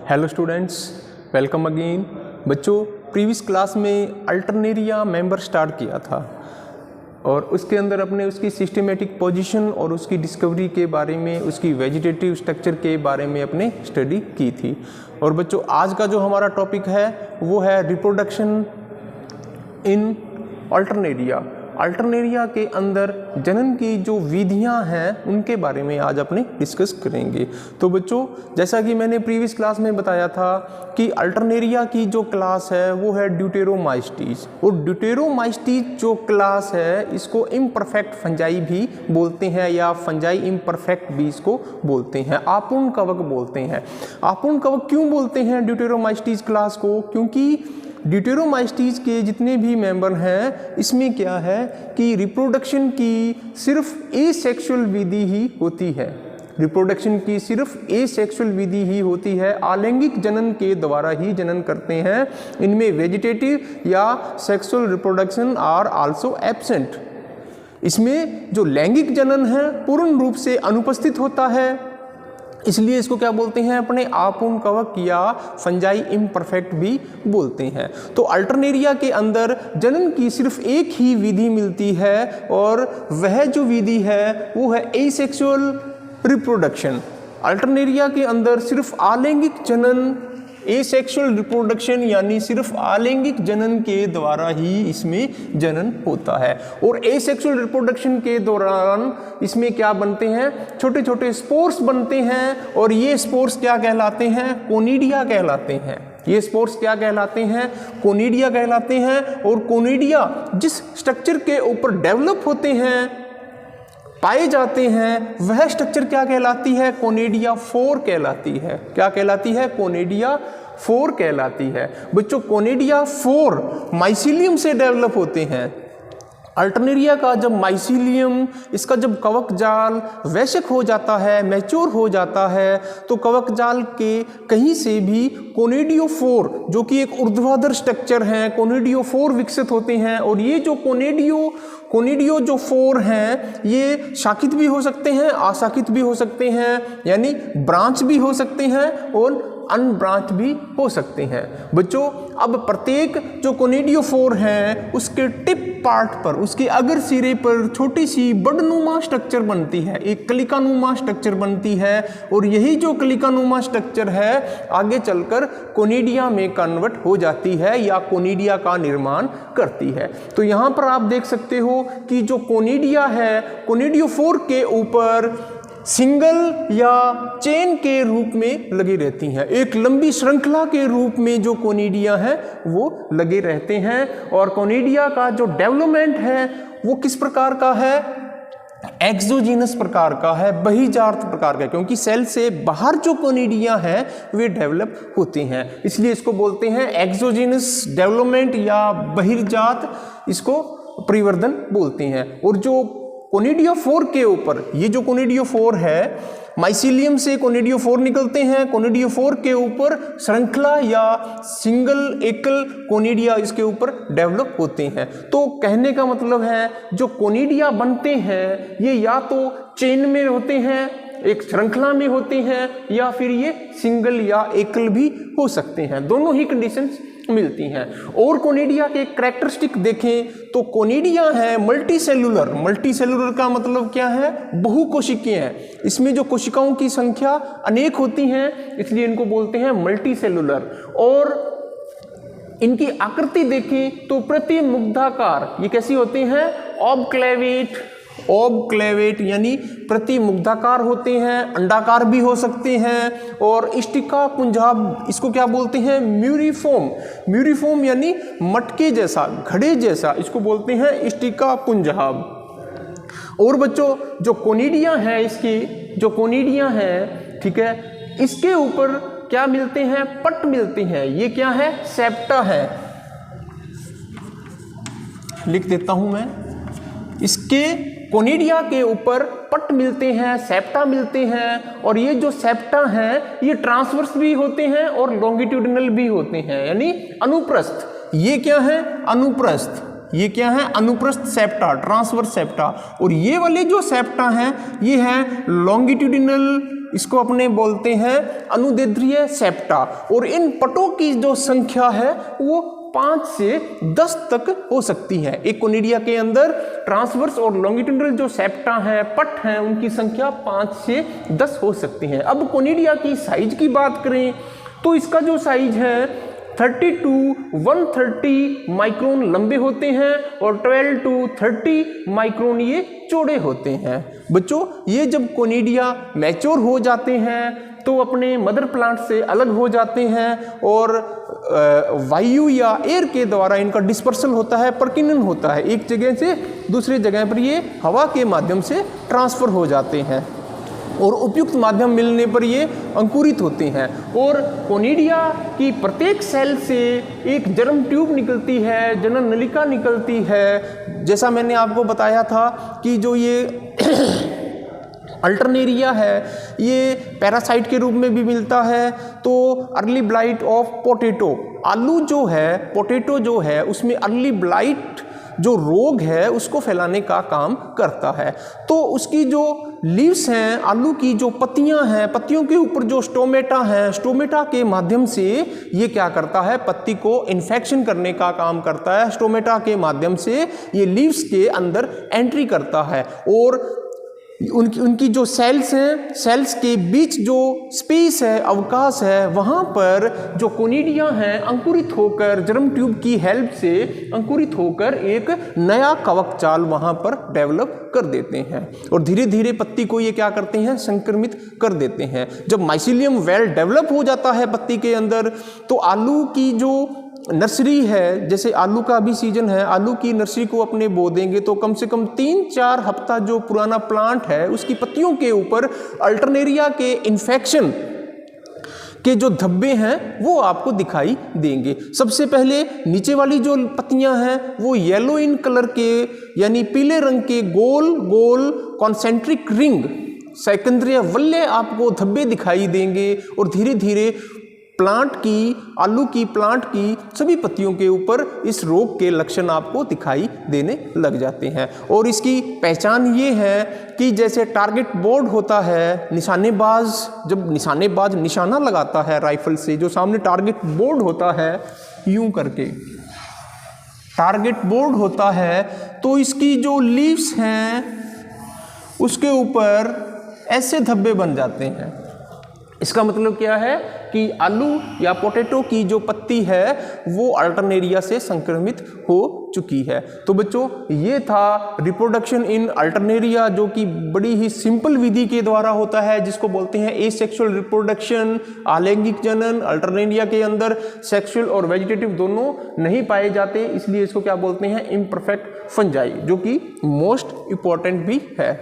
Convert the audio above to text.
Hello students, welcome again. बच्चों, previous class में Alternaria member start किया था और उसके अंदर अपने उसकी सिस्टमेटिक पोजीशन और उसकी डिस्कवरी के बारे में, उसकी वेजिटेटिव स्ट्रक्चर के बारे में अपने स्टडी की थी। और बच्चों, आज का जो हमारा टॉपिक है वो है रिप्रोडक्शन इन अल्टरनेरिया। अल्टरनेरिया के अंदर जनन की जो विधियां हैं उनके बारे में आज अपने डिस्कस करेंगे। तो बच्चों, जैसा कि मैंने प्रीवियस क्लास में बताया था कि अल्टरनेरिया की जो क्लास है वो है ड्यूटेरोमाइस्टीज, और ड्यूटेरोमाइस्टीज जो क्लास है इसको इम्परफेक्ट फंजाई भी बोलते हैं या फंजाई इम्परफेक्ट भी इसको बोलते हैं, आपूर्ण कवक बोलते हैं। आपूर्ण कवक क्यों बोलते हैं ड्यूटेरोमाइस्टीज क्लास को? क्योंकि ड्यूटेरोमाइस्टीज के जितने भी मेंबर हैं इसमें क्या है कि रिप्रोडक्शन की सिर्फ एसेक्सुअल विधि ही होती है। रिप्रोडक्शन की सिर्फ एसेक्सुअल विधि ही होती है, आलैंगिक जनन के द्वारा ही जनन करते हैं। इनमें वेजिटेटिव या sexual reproduction are also absent. इसमें जो लैंगिक जनन है पूर्ण रूप से अनुपस्थित होता है, इसलिए इसको क्या बोलते हैं? अपने आपूर्ण कवक या फंजाई इम्परफेक्ट भी बोलते हैं। तो अल्टरनेरिया के अंदर जनन की सिर्फ एक ही विधि मिलती है और वह जो विधि है वो है एसेक्सुअल रिप्रोडक्शन। अल्टरनेरिया के अंदर सिर्फ आलैंगिक जनन, एसेक्सुअल रिप्रोडक्शन यानी सिर्फ आलैंगिक जनन के द्वारा ही इसमें जनन होता है। और एसेक्सुअल रिप्रोडक्शन के दौरान इसमें क्या बनते हैं? छोटे छोटे स्पोर्स बनते हैं, और ये स्पोर्स क्या कहलाते हैं? कोनिडिया कहलाते हैं। ये स्पोर्स क्या कहलाते हैं? कोनिडिया कहलाते हैं। और कोनिडिया जिस स्ट्रक्चर के ऊपर डेवलप होते हैं, पाए जाते हैं, वह स्ट्रक्चर क्या कहलाती है? कोनिडिया 4 कहलाती है। क्या कहलाती है? कोनिडिया 4 कहलाती है। बच्चों, कोनिडिया 4 माइसीलियम से डेवलप होते हैं। अल्टरनेरिया का जब माइसीलियम, इसका जब कवक जाल वैश्यक हो जाता है, मैच्योर हो जाता है, तो कवक जाल के कहीं से भी कोनिडियो 4 जो कि एक ऊर्ध्वाधर स्ट्रक्चर है, कोनिडियो 4 विकसित होते हैं। और ये जो कोनिडियो जो 4 हैं ये शाखित भी हो सकते हैं, अशाखित भी हो सकते हैं, यानी ब्रांच भी हो सकते हैं और अनब्रांच भी हो सकते हैं। बच्चों, अब प्रत्येक जो कोनिडियो 4 हैं उसके टिप पार्ट पर, उसके अगर सिरे पर छोटी सी बडनुमा स्ट्रक्चर बनती है, एक कलिकानुमा स्ट्रक्चर बनती है। और यही जो कलिकानुमा स्ट्रक्चर है आगे चलकर कोनिडिया में कन्वर्ट हो जाती है या कोनिडिया का निर्माण करती है। तो यहाँ पर आप देख सकते हो कि जो कोनिडिया है, कोनिडियो 4 के ऊपर सिंगल या चेन के रूप में लगी रहती हैं, एक लंबी श्रृंखला के रूप में जो कोनिडिया है वो लगे रहते हैं। और कोनिडिया का जो डेवलपमेंट है वो किस प्रकार का है? एक्सोजीनस प्रकार का है, बहिर्जात प्रकार का, क्योंकि सेल से बाहर जो कोनिडिया है वे डेवलप होते हैं, इसलिए इसको बोलते हैं एक्सोजीनस डेवलपमेंट या बहिर्जात, इसको परिवर्धन बोलते हैं। और जो कोनिडियो 4 के ऊपर, ये जो कोनिडियो 4 है, माइसीलियम से कोनिडियो 4 निकलते हैं, कोनिडियो 4 के ऊपर श्रृंखला या सिंगल एकल कोनिडिया इसके ऊपर डेवलप होते हैं। तो कहने का मतलब है जो कोनिडिया बनते हैं ये या तो चेन में होते हैं, एक श्रृंखला में होते हैं, या फिर ये सिंगल या एकल भी हो सकते हैं, दोनों ही कंडीशंस मिलती हैं। और कोनिडिया के कैरेक्टरिस्टिक देखें तो कोनिडिया है मल्टी सेलुलर। मल्टी सेलुलर का मतलब क्या है? बहुकोशिकीय हैं। इसमें जो कोशिकाओं की संख्या अनेक होती हैं, इसलिए इनको बोलते हैं मल्टी सेलुलर। और इनकी आकृति देखें तो प्रतिमुग्धाकार, ये कैसी होती हैं? ऑबक्लेवेट यानी प्रतिमुग्धाकार होते हैं, अंडाकार भी हो सकते हैं। और स्टिका पुंजाब, इसको क्या बोलते हैं? म्यूरिफॉर्म यानी मटके जैसा, घड़े जैसा, इसको बोलते हैं स्टिका पुंजाब। और बच्चों, जो कोनिडिया है, इसकी जो कोनिडिया है, ठीक है, इसके ऊपर क्या मिलते हैं? पट मिलते हैं। ये क्या है? सेप्टा है। लिख देता हूं मैं, इसके कोनिडिया के ऊपर पट मिलते हैं, सेप्टा मिलते हैं। और ये जो सेप्टा हैं ये ट्रांसवर्स भी होते हैं और लॉन्गिट्यूडिनल भी होते हैं, यानी अनुप्रस्थ। ये क्या है? अनुप्रस्थ। ये क्या है? अनुप्रस्थ सेप्टा, ट्रांसवर्स सेप्टा। और ये वाले जो सेप्टा हैं ये हैं लॉन्गिट्यूडिनल इसको अपने बोलते हैं अनुदैर्ध्य सेप्टा, और इन पटों की जो संख्या है वो 5 से 10 तक हो सकती है। एक कोनिडिया के अंदर ट्रांसवर्स और लॉन्गिट्यूडिनल जो सेप्टा हैं, पट हैं, उनकी संख्या 5 से 10 हो सकती है। अब कोनिडिया की साइज की बात करें तो इसका जो साइज है 30 to 130 माइक्रोन लंबे होते हैं और 12 to 30 माइक्रोन ये चौड़े होते हैं। बच्चों ये जब कोनिडिया मैच्योर हो जाते हैं तो अपने मदर प्लांट से अलग हो जाते हैं और वायु या एयर के द्वारा इनका डिस्पर्सल होता है, परकिनन होता है, एक जगह से दूसरी जगह पर ये हवा के माध्यम से ट्रांसफर हो जाते हैं और उपयुक्त माध्यम मिलने पर ये अंकुरित होते हैं। और कोनिडिया की प्रत्येक सेल से एक जर्म ट्यूब निकलती है, जनन नलिका निकलती है। जैसा मैंने आपको बताया था कि जो ये अल्टरनेरिया है ये पैरासाइट के रूप में भी मिलता है। तो अर्ली ब्लाइट ऑफ पोटैटो, आलू जो है, पोटैटो जो है, उसमें अर्ली ब्लाइट जो रोग है उसको फैलाने का काम करता है। तो उसकी जो लीव्स हैं, आलू की जो पत्तियां हैं, पत्तियों के ऊपर जो स्टोमेटा हैं, स्टोमेटा के माध्यम से ये क्या करता है, पत्ती को इन्फेक्शन करने का काम करता है। स्टोमेटा के माध्यम से ये लीव्स के अंदर एंट्री करता है और उनकी जो सेल्स हैं, सेल्स के बीच जो स्पेस है, अवकाश है, वहाँ पर जो कोनिडिया हैं अंकुरित होकर जर्म ट्यूब की हेल्प से अंकुरित होकर एक नया कवक जाल वहाँ पर डेवलप कर देते हैं और धीरे धीरे पत्ती को ये क्या करते हैं, संक्रमित कर देते हैं। जब माइसीलियम वेल डेवलप हो जाता है पत्ती के अंदर तो आलू की जो नर्सरी है, जैसे आलू का भी सीजन है, आलू की नर्सरी को अपने बो देंगे तो कम से कम 3-4 हफ्ता जो पुराना प्लांट है उसकी पत्तियों के ऊपर अल्टरनेरिया के इन्फेक्शन के जो धब्बे हैं वो आपको दिखाई देंगे। सबसे पहले नीचे वाली जो पत्तियां हैं वो येलो इन कलर के यानी पीले रंग के गोल गोल कॉन्सेंट्रिक रिंग सेकेंद्रीय वल्य आपको धब्बे दिखाई देंगे और धीरे धीरे प्लांट की, आलू की प्लांट की सभी पत्तियों के ऊपर इस रोग के लक्षण आपको दिखाई देने लग जाते हैं। और इसकी पहचान ये है कि जैसे टारगेट बोर्ड होता है, निशानेबाज जब निशानेबाज निशाना लगाता है राइफल से, जो सामने टारगेट बोर्ड होता है यूं करके टारगेट बोर्ड होता है, तो इसकी जो लीव्स हैं उसके ऊपर ऐसे धब्बे बन जाते हैं। इसका मतलब क्या है कि आलू या पोटैटो की जो पत्ती है वो अल्टरनेरिया से संक्रमित हो चुकी है। तो बच्चों ये था रिप्रोडक्शन इन अल्टरनेरिया, जो कि बड़ी ही सिंपल विधि के द्वारा होता है, जिसको बोलते हैं एसेक्सुअल रिप्रोडक्शन, आलैंगिक जनन। अल्टरनेरिया के अंदर सेक्सुअल और वेजिटेटिव दोनों नहीं पाए जाते, इसलिए इसको क्या बोलते हैं, इम्परफेक्ट फंजाई, जो कि मोस्ट इंपॉर्टेंट भी है।